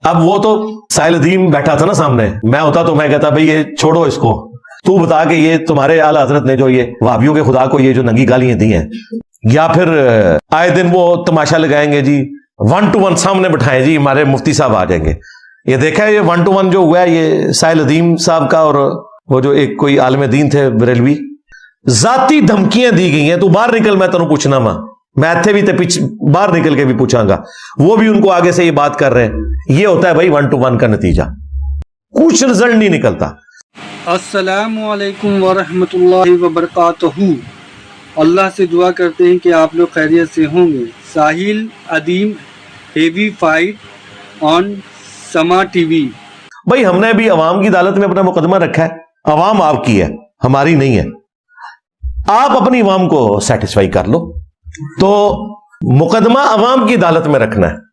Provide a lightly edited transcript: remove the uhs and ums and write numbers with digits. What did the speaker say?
اب وہ تو سائل ادیم بیٹھا تھا نا سامنے، میں ہوتا تو میں کہتا بھئی یہ چھوڑو اس کو، تو بتا کہ یہ تمہارے اعلی حضرت نے جو یہ وہابیوں کے خدا کو یہ جو ننگی گالیاں دی ہیں، یا پھر آئے دن وہ تماشا لگائیں گے جی 1 to 1 سامنے بٹھائیں جی ہمارے مفتی صاحب آ جائیں گے. یہ دیکھا ہے یہ 1 to 1 جو ہوا ہے یہ سائل ادیم صاحب کا اور وہ جو ایک کوئی عالم دین تھے بریلوی، ذاتی دھمکیاں دی گئی ہیں، تو باہر نکل میں تینوں پوچھنا ماں، میں اتھے بھی تے باہر نکل کے بھی پوچھاں گا. وہ بھی ان کو آگے سے یہ بات کر رہے ہیں. یہ ہوتا ہے بھائی 1 to 1 کا نتیجہ، کچھ رزلٹ نہیں نکلتا. السلام علیکم ورحمۃ اللہ وبرکاتہ. اللہ سے دعا کرتے ہیں کہ آپ لوگ خیریت سے ہوں گے. ساحل ادیم ہیوی فائٹ آن سما ٹی وی. بھائی ہم نے بھی عوام کی عدالت میں اپنا مقدمہ رکھا ہے، عوام آپ کی ہے ہماری نہیں ہے. آپ اپنی عوام کو سیٹسفائی کر لو، تو مقدمہ عوام کی عدالت میں رکھنا ہے.